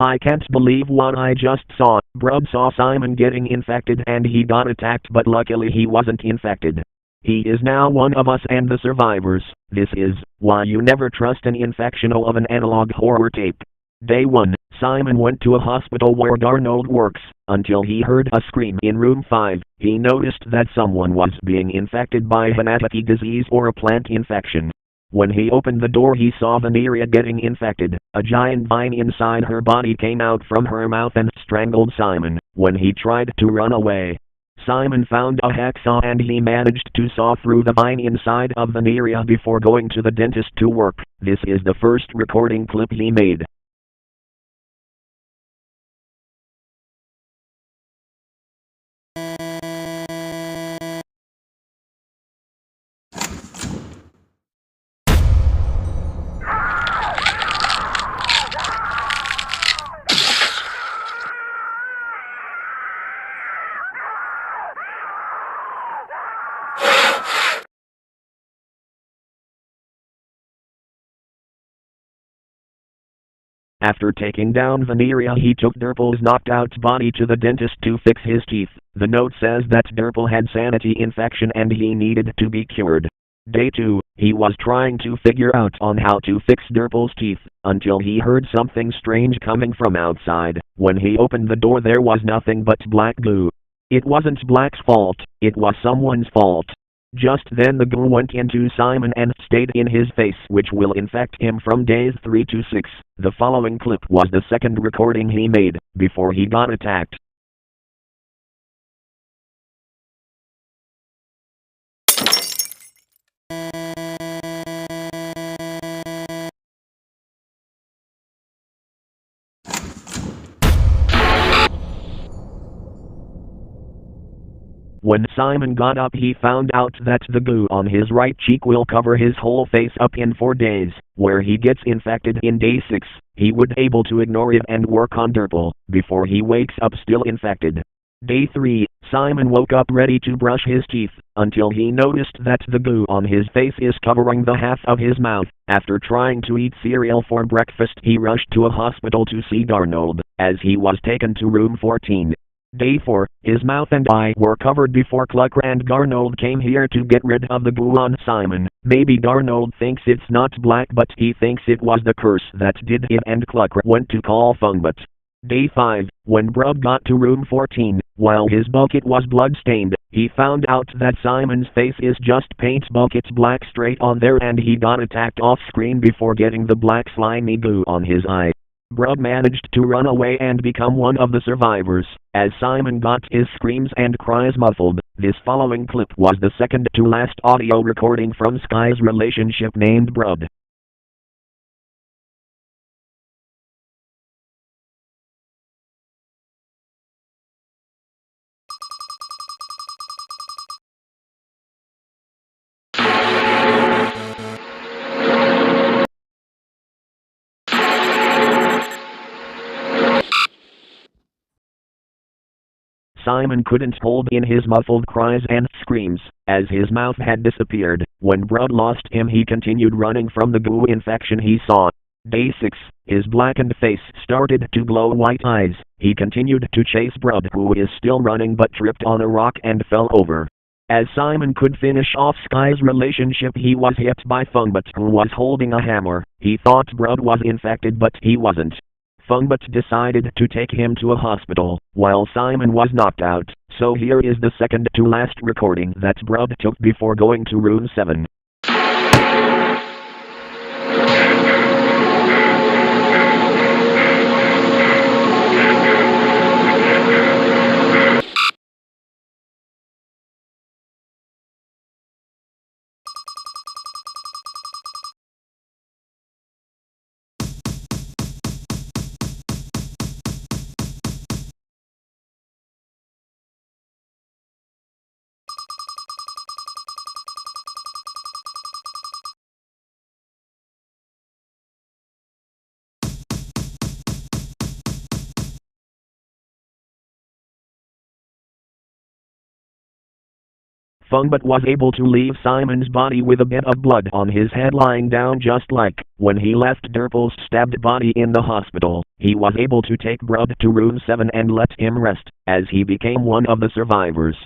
I can't believe what I just saw. Brud saw Simon getting infected and he got attacked, but luckily he wasn't infected. He is now one of us and the survivors. This is why you never trust an infectional of an analog horror tape. Day 1. Simon went to a hospital where Darnold works, until he heard a scream in room 5. He noticed that someone was being infected by Hanataki disease or a plant infection. When he opened the door he saw Veneria getting infected. A giant vine inside her body came out from her mouth and strangled Simon when he tried to run away. Simon found a hacksaw and he managed to saw through the vine inside of Veneria before going to the dentist to work. This is the first recording clip he made. After taking down Veneria he took Derple's knocked out body to the dentist to fix his teeth. The note says that Derple had sanity infection and he needed to be cured. Day 2, he was trying to figure out on how to fix Derple's teeth, until he heard something strange coming from outside. When he opened the door there was nothing but black goo. It wasn't Black's fault, it was someone's fault. Just then the goo went into Simon and stayed in his face, which will infect him from days 3 to 6. The following clip was the second recording he made before he got attacked. When Simon got up he found out that the goo on his right cheek will cover his whole face up in 4 days. Where he gets infected in day 6, he would able to ignore it and work on Derple before he wakes up still infected. Day 3, Simon woke up ready to brush his teeth, until he noticed that the goo on his face is covering the half of his mouth. After trying to eat cereal for breakfast he rushed to a hospital to see Darnold, as he was taken to room 14. Day 4, his mouth and eye were covered before Clukr and Darnold came here to get rid of the goo on Simon. Maybe Darnold thinks it's not Black but he thinks it was the curse that did it and Clukr went to call Fungbut. Day 5, when Brud got to room 14, while his bucket was blood-stained, he found out that Simon's face is just paint bucket black straight on there and he got attacked off-screen before getting the black slimy goo on his eye. Brud managed to run away and become one of the survivors, as Simon got his screams and cries muffled. This following clip was the second to last audio recording from Sky's relationship named Brud. Simon couldn't hold in his muffled cries and screams, as his mouth had disappeared. When Brud lost him he continued running from the goo infection he saw. Day 6, his blackened face started to glow white eyes. He continued to chase Brud, who is still running but tripped on a rock and fell over. As Simon could finish off Sky's relationship he was hit by Fungbut, who was holding a hammer. He thought Brud was infected but he wasn't. Fungbut decided to take him to a hospital, while Simon was knocked out, so here is the second to last recording that Brud took before going to room 7. Fungbut was able to leave Simon's body with a bit of blood on his head lying down just like When he left Derpal's stabbed body in the hospital, he was able to take Brud to room 7 and let him rest, as he became one of the survivors.